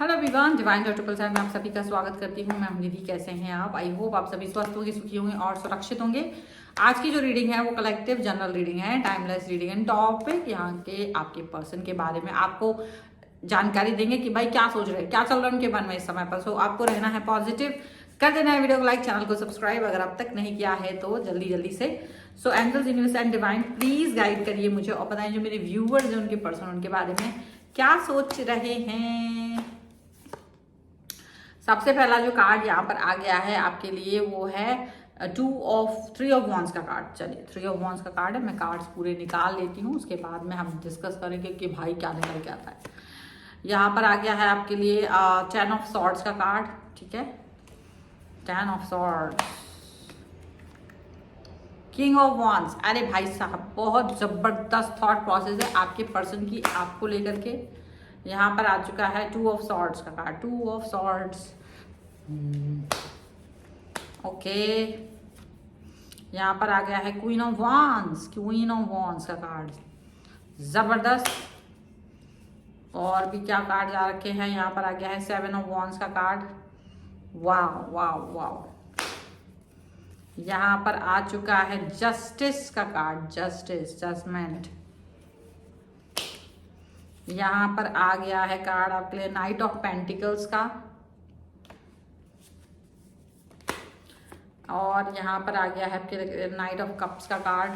Hello everyone, divine triple seven में आप सभी का स्वागत करती हूँ। मैं हूँ निधि। कैसे हैं आप? आई होप आप सभी स्वस्थ होंगे, सुखी होंगे और सुरक्षित होंगे। आज की जो रीडिंग है वो कलेक्टिव जनरल रीडिंग है, टाइमलेस रीडिंग एंड टॉपिक यहाँ के आपके पर्सन के बारे में आपको जानकारी देंगे कि भाई क्या सोच रहे हैं, क्या चल रहा है उनके मन में इस समय पर। सो आपको रहना है पॉजिटिव, कर देना है वीडियो को लाइक, चैनल को सब्सक्राइब अगर अब तक नहीं किया है तो जल्दी जल्दी से। So angels, universe and divine please guide करिए मुझे और बताएं जो मेरे व्यूअर्स हैं उनके पर्सन उनके बारे में क्या सोच रहे हैं। सबसे पहला जो कार्ड यहाँ पर आ गया है आपके लिए वो है थ्री ऑफ वॉन्ड्स का कार्ड। चलिए, थ्री ऑफ वॉन्ड्स का कार्ड है। मैं कार्ड्स पूरे निकाल लेती हूँ, उसके बाद में हम डिस्कस करेंगे कि भाई क्या निकल के आता है। यहाँ पर आ गया है आपके लिए 10 ऑफ सॉर्ड्स का कार्ड। ठीक है, 10 of swords, king of wands. अरे भाई साहब, बहुत जबरदस्त थॉट प्रोसेस है आपके पर्सन की आपको लेकर के। यहाँ पर आ चुका है 2 ऑफ सॉर्ड्स का कार्ड, 2 ऑफ सॉर्ड्स। ओके, यहाँ पर आ गया है queen of wands, queen of wands का कार्ड, जबरदस्त। और भी क्या कार्ड जा रखे हैं, यहाँ पर आ गया है 7 ऑफ वॉन्ड्स का कार्ड। वाव वाव वाव। यहाँ पर आ चुका है जस्टिस का कार्ड, जस्टिस, जजमेंट। यहाँ पर आ गया है कार्ड आपके लिए नाइट ऑफ पेंटिकल्स का। और यहाँ पर आ गया है आपके लिए नाइट ऑफ कप्स का कार्ड।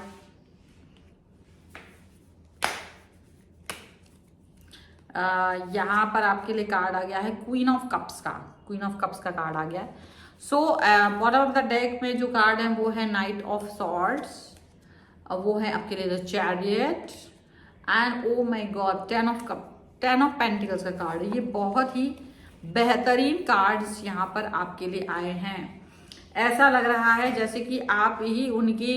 यहाँ पर आपके लिए कार्ड आ गया है क्वीन ऑफ कप्स का, क्वीन ऑफ कप्स का कार्ड आ गया है। So bottom of the deck में जो कार्ड है वो है नाइट ऑफ सॉर्ड्स, वो है आपके लिए the chariot and oh my God 10 of cup, 10 of pentacles का कार्ड है। ये बहुत ही बेहतरीन कार्ड्स यहाँ पर आपके लिए आए हैं। ऐसा लग रहा है जैसे कि आप ही उनकी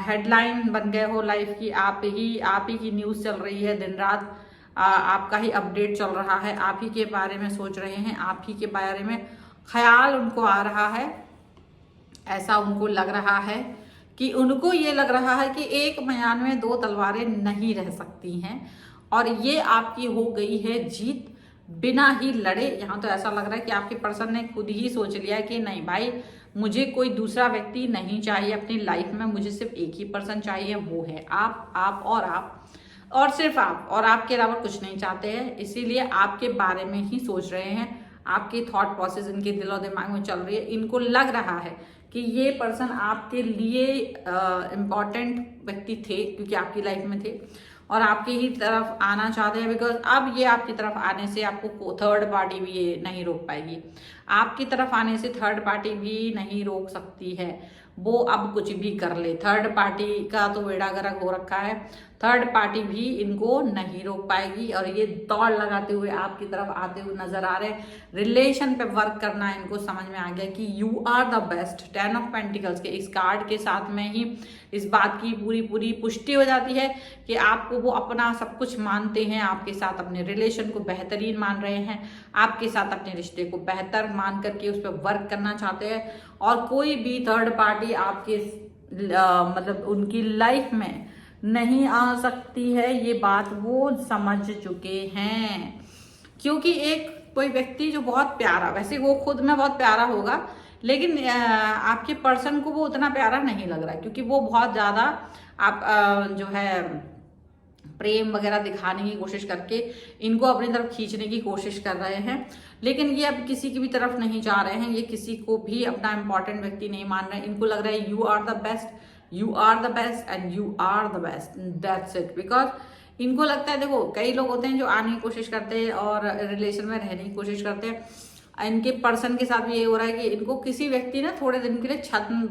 हेडलाइन बन गए हो लाइफ की, आप ही की न्यूज़ चल रही है दिन रात, आपका ही अपडेट चल रहा है, आप ही के बारे में सोच रहे हैं, आप ही के बारे में ख्याल उनको आ रहा है। ऐसा उनको लग रहा है कि उनको ये लग रहा है कि एक म्यान में 2 तलवारें नहीं रह सकती हैं और ये आपकी हो गई है जीत बिना ही लड़े। यहाँ तो ऐसा लग रहा है कि आपके पर्सन ने खुद ही सोच लिया है कि नहीं भाई, मुझे कोई दूसरा व्यक्ति नहीं चाहिए अपनी लाइफ में, मुझे सिर्फ एक ही पर्सन चाहिए, वो है आप और सिर्फ आप, और आपके अलावा कुछ नहीं चाहते हैं। इसीलिए आपके बारे में ही सोच रहे हैं, आपकी थॉट प्रोसेस इनके दिलो दिमाग में चल रही है। इनको लग रहा है कि ये पर्सन आपके लिए इम्पॉर्टेंट व्यक्ति थे क्योंकि आपकी लाइफ में थे और आपकी ही तरफ आना चाहते हैं। बिकॉज अब ये आपकी तरफ आने से आपको थर्ड पार्टी भी ये नहीं रोक पाएगी, आपकी तरफ आने से थर्ड पार्टी भी नहीं रोक सकती है। वो अब कुछ भी कर ले, थर्ड पार्टी का तो बेड़ा गर्क हो रखा है, थर्ड पार्टी भी इनको नहीं रोक पाएगी। और ये दौड़ लगाते हुए आपकी तरफ आते हुए नजर आ रहे हैं। रिलेशन पे वर्क करना इनको समझ में आ गया कि you are the best. 10 of pentacles के इस कार्ड के साथ में ही इस बात की पूरी पुष्टि हो जाती है कि आपको वो अपना सब कुछ मानते हैं, आपके साथ अपने रिलेशन को बेहतरीन मान रहे हैं, आपके साथ अपने रिश्ते को बेहतर मान करके उस पर वर्क करना चाहते हैं। और कोई भी थर्ड पार्टी आपके मतलब उनकी लाइफ में नहीं आ सकती है, ये बात वो समझ चुके हैं। क्योंकि एक कोई व्यक्ति जो बहुत प्यारा, वैसे वो खुद में बहुत प्यारा होगा, लेकिन आपके पर्सन को वो उतना प्यारा नहीं लग रहा है क्योंकि वो बहुत ज़्यादा आप जो है प्रेम वगैरह दिखाने की कोशिश करके इनको अपनी तरफ खींचने की कोशिश कर रहे हैं। लेकिन ये अब किसी की भी तरफ नहीं जा रहे हैं, ये किसी को भी अपना इंपॉर्टेंट व्यक्ति नहीं मान रहे हैं। इनको लग रहा है you are the best, you are the best and you are the best, that's it. Because इनको लगता है, देखो कई लोग होते हैं जो आने की कोशिश करते हैं और रिलेशन में रहने की कोशिश करते हैं। इनके पर्सन के साथ भी ये हो रहा है कि इनको किसी व्यक्ति ने थोड़े दिन के लिए छद्म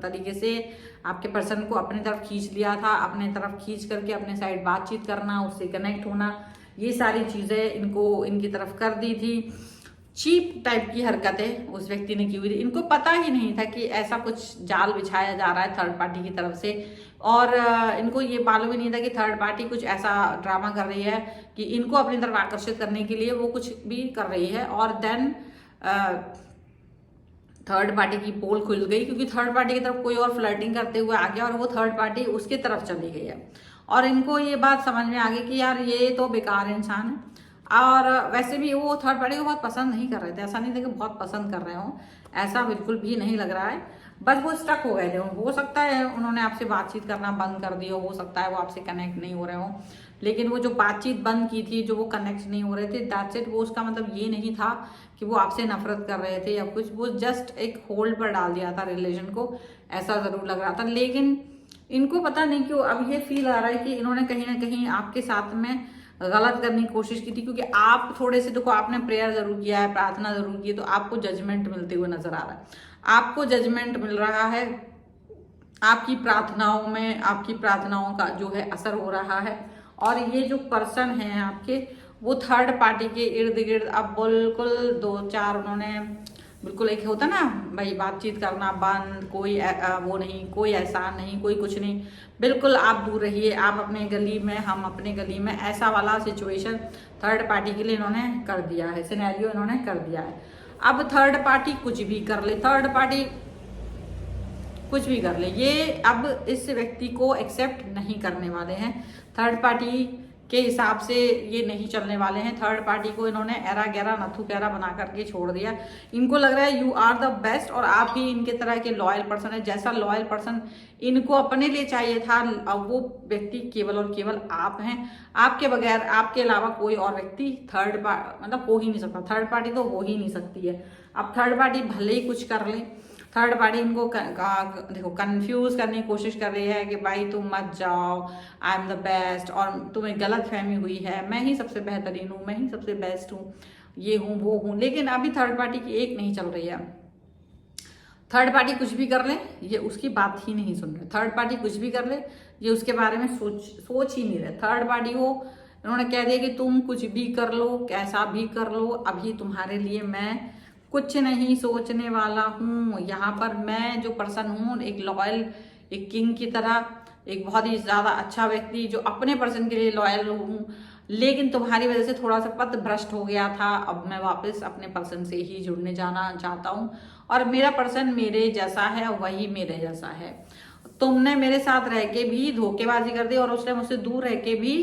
तरीके से आपके पर्सन को अपनी तरफ खींच लिया था, अपने तरफ खींच करके अपने साइड बातचीत करना, उससे कनेक्ट होना, ये सारी चीज़ें इनको इनकी तरफ कर दी थी। चीप टाइप की हरकतें उस व्यक्ति ने की हुई थी। इनको पता ही नहीं था कि ऐसा कुछ जाल बिछाया जा रहा है थर्ड पार्टी की तरफ से, और इनको ये मालूम ही नहीं था कि थर्ड पार्टी कुछ ऐसा ड्रामा कर रही है कि इनको अपनी तरफ आकर्षित करने के लिए वो कुछ भी कर रही है। और देन थर्ड पार्टी की पोल खुल गई क्योंकि थर्ड पार्टी की तरफ कोई और फ्लर्टिंग करते हुए आ गया और वो थर्ड पार्टी उसकी तरफ चली गई है। और इनको ये बात समझ में आ गई कि यार ये तो बेकार इंसान है, और वैसे भी वो थर्ड पार्टी को बहुत पसंद नहीं कर रहे थे, ऐसा नहीं था कि बहुत पसंद कर रहे हो, ऐसा बिल्कुल भी नहीं लग रहा है। बस वो स्टक हो गए थे, हो सकता है उन्होंने आपसे बातचीत करना बंद कर दी हो सकता है वो आपसे कनेक्ट नहीं हो रहे हो, लेकिन वो जो बातचीत बंद की थी, जो वो कनेक्ट नहीं हो रहे थे, दैट्स इट। वो उसका मतलब ये नहीं था कि वो आपसे नफरत कर रहे थे या कुछ, वो जस्ट एक होल्ड पर डाल दिया था रिलेशन को, ऐसा जरूर लग रहा था। लेकिन इनको पता नहीं क्यों अब ये फील आ रहा है कि इन्होंने कहीं ना कहीं आपके साथ में गलत करने की कोशिश की थी, क्योंकि आप थोड़े से, देखो आपने प्रेयर जरूर किया है, प्रार्थना जरूर की है, तो आपको जजमेंट मिलते हुए नजर आ रहा है, आपको जजमेंट मिल रहा है, आपकी प्रार्थनाओं का जो है असर हो रहा है। और ये जो पर्सन है आपके, वो थर्ड पार्टी के इर्द गिर्द अब बिल्कुल दो चार उन्होंने बिल्कुल, एक होता ना भाई बातचीत करना बंद, कोई वो नहीं, कोई एहसान नहीं, कोई कुछ नहीं, बिल्कुल आप दूर रहिए, आप अपने गली में हम अपने गली में, ऐसा वाला सिचुएशन थर्ड पार्टी के लिए इन्होंने कर दिया है, सिनेरियो इन्होंने कर दिया है। अब थर्ड पार्टी कुछ भी कर ले, थर्ड पार्टी कुछ भी कर ले, ये अब इस व्यक्ति को एक्सेप्ट नहीं करने वाले हैं, थर्ड पार्टी के हिसाब से ये नहीं चलने वाले हैं। थर्ड पार्टी को इन्होंने एरा गैरा नथु गैरा बना करके छोड़ दिया। इनको लग रहा है यू आर द बेस्ट और आप ही इनके तरह के लॉयल पर्सन है, जैसा लॉयल पर्सन इनको अपने लिए चाहिए था, अब वो व्यक्ति केवल और केवल आप हैं। आपके बगैर, आपके अलावा कोई और व्यक्ति थर्ड मतलब हो ही नहीं सकता, थर्ड पार्टी तो हो ही नहीं सकती है। अब थर्ड पार्टी भले ही कुछ कर ले, थर्ड पार्टी इनको देखो कंफ्यूज करने की कोशिश कर रही है कि भाई तुम मत जाओ, आई एम द बेस्ट, और तुम्हें गलत फहमी हुई है, मैं ही सबसे बेहतरीन हूँ, मैं ही सबसे बेस्ट हूँ, ये हूँ वो हूँ। लेकिन अभी थर्ड पार्टी की एक नहीं चल रही है, थर्ड पार्टी कुछ भी कर ले ये उसकी बात ही नहीं सुन रहे, थर्ड पार्टी कुछ भी कर ले ये उसके बारे में सोच ही नहीं रहे। थर्ड पार्टी को इन्होंने कह दिया कि तुम कुछ भी कर लो, कैसा भी कर लो, अभी तुम्हारे लिए मैं कुछ नहीं सोचने वाला हूँ। यहाँ पर मैं जो पर्सन हूँ, एक लॉयल, एक किंग की तरह, एक बहुत ही ज्यादा अच्छा व्यक्ति जो अपने पर्सन के लिए लॉयल हूँ, लेकिन तुम्हारी वजह से थोड़ा सा पथ भ्रष्ट हो गया था, अब मैं वापस अपने पर्सन से ही जुड़ने जाना चाहता हूँ और मेरा पर्सन मेरे जैसा है, वही मेरे जैसा है। तुमने मेरे साथ रह के भी धोखेबाजी कर दी और उसने मुझसे दूर रह के भी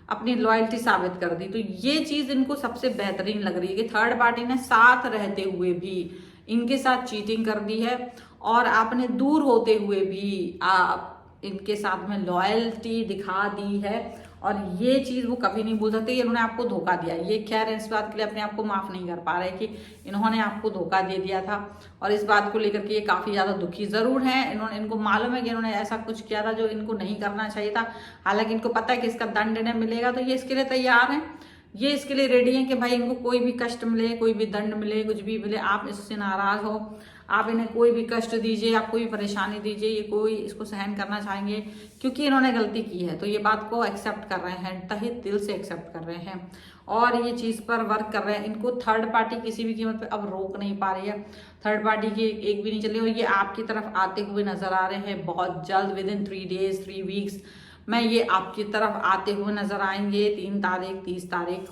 अपनी लॉयल्टी साबित कर दी। तो ये चीज इनको सबसे बेहतरीन लग रही है कि थर्ड पार्टी ने साथ रहते हुए भी इनके साथ चीटिंग कर दी है और आपने दूर होते हुए भी आप इनके साथ में लॉयल्टी दिखा दी है, और ये चीज वो कभी नहीं भूल सकते। इन्होंने आपको धोखा दिया, ये खैर इस बात के लिए अपने आप को माफ नहीं कर पा रहे कि इन्होंने आपको धोखा दे दिया था, और इस बात को लेकर के ये काफी ज्यादा दुखी जरूर हैं। इनको मालूम है कि इन्होंने ऐसा कुछ किया था जो इनको नहीं करना चाहिए था, हालांकि इनको पता है कि इसका दंड इन्हें मिलेगा, तो ये इसके लिए तैयार है, ये इसके लिए रेडी है कि भाई इनको कोई भी कष्ट मिले, कोई भी दंड मिले, कुछ भी मिले, आप इससे नाराज हो, आप इन्हें कोई भी कष्ट दीजिए, आप कोई भी परेशानी दीजिए, ये कोई इसको सहन करना चाहेंगे क्योंकि इन्होंने गलती की है, तो ये बात को एक्सेप्ट कर रहे हैं, तहे दिल से एक्सेप्ट कर रहे हैं और ये चीज पर वर्क कर रहे हैं। इनको थर्ड पार्टी किसी भी कीमत पे अब रोक नहीं पा रही है, थर्ड पार्टी की एक भी नहीं चली, और ये आपकी तरफ आते हुए नजर आ रहे हैं बहुत जल्द, विद इन 3 days 3 weeks में ये आपकी तरफ आते हुए नजर आएंगे। 3 तारीख, 30 तारीख,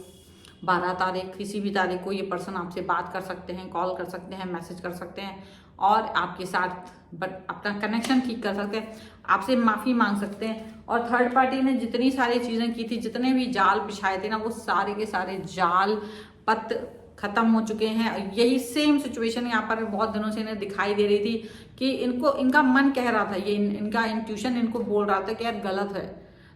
12 तारीख, किसी भी तारीख को ये पर्सन आपसे बात कर सकते हैं, कॉल कर सकते हैं, मैसेज कर सकते हैं और आपके साथ अपना कनेक्शन ठीक कर सकते हैं, आपसे माफी मांग सकते हैं। और थर्ड पार्टी ने जितनी सारी चीजें की थी, जितने भी जाल बिछाए थे ना, वो सारे के सारे जाल पत खत्म हो चुके हैं। यही सेम सिचुएशन यहाँ पर बहुत दिनों से इन्हें दिखाई दे रही थी कि इनका मन कह रहा था, ये इनका इंट्यूशन इनको बोल रहा था कि यार गलत है,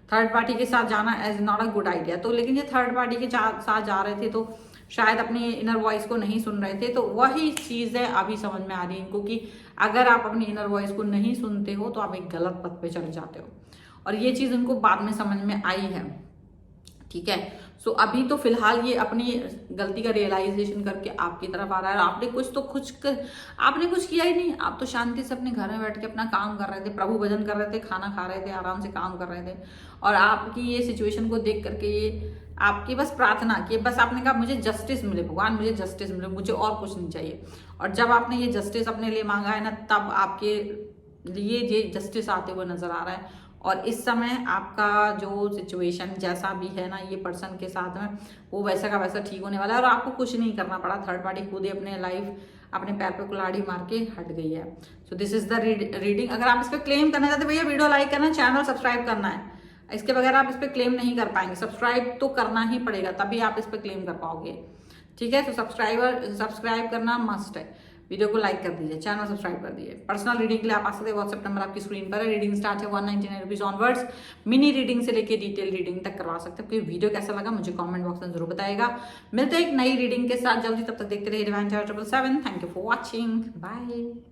थर्ड पार्टी के साथ जाना is not a good idea. तो लेकिन ये थर्ड पार्टी के साथ जा रहे थे तो शायद अपनी इनर वॉइस को नहीं सुन रहे थे, तो वही चीज है अभी समझ में आ रही है इनको कि अगर आप अपनी इनर वॉइस को नहीं सुनते हो तो आप एक गलत पथ पे चले जाते हो, और ये चीज इनको बाद में समझ में आई है। ठीक है, सो अभी तो फिलहाल ये अपनी गलती का रियलाइजेशन करके आपकी तरफ आ रहा है। आपने कुछ किया ही नहीं, आप तो शांति से अपने घर में बैठ के अपना काम कर रहे थे, प्रभु भजन कर रहे थे, खाना खा रहे थे, आराम से काम कर रहे थे, और आपकी ये सिचुएशन को देख करके ये आपकी बस प्रार्थना की, बस आपने कहा मुझे जस्टिस मिले, भगवान मुझे जस्टिस मिले, मुझे और कुछ नहीं चाहिए। और जब आपने ये जस्टिस अपने लिए मांगा है ना, तब आपके लिए ये जस्टिस आते हुए नजर आ रहा है। और इस समय आपका जो सिचुएशन जैसा भी है ना ये पर्सन के साथ में, वो वैसा का वैसा ठीक होने वाला है और आपको कुछ नहीं करना पड़ा। थर्ड पार्टी खुद ही अपने लाइफ अपने पैर पे कुल्हाड़ी मार के हट गई है। So this is the reading. अगर आप इस पर क्लेम करना चाहते हैं भैया वीडियो लाइक करना, चैनल सब्सक्राइब करना है, इसके बगैर आप इस पर क्लेम नहीं कर पाएंगे। सब्सक्राइब तो करना ही पड़ेगा, तभी आप इस पर क्लेम कर पाओगे। ठीक है, तो सब्सक्राइब करना मस्ट है। वीडियो को लाइक कर दीजिए, चैनल सब्सक्राइब कर दीजिए। पर्सनल रीडिंग के लिए आप आ सकते हैं, व्हाट्सएप नंबर आपकी स्क्रीन पर है। रीडिंग स्टार्ट है 199 रुपीज ऑनवर्ड्स। मिनी रीडिंग से लेके डिटेल रीडिंग तक करवा सकते हैं। आपको वीडियो कैसा लगा मुझे कमेंट बॉक्स में जरूर बताएगा। मिलते हैं एक नई रीडिंग के साथ जल्दी, तब तक देखते रहिए divine chart 777। Thank you for watching, bye.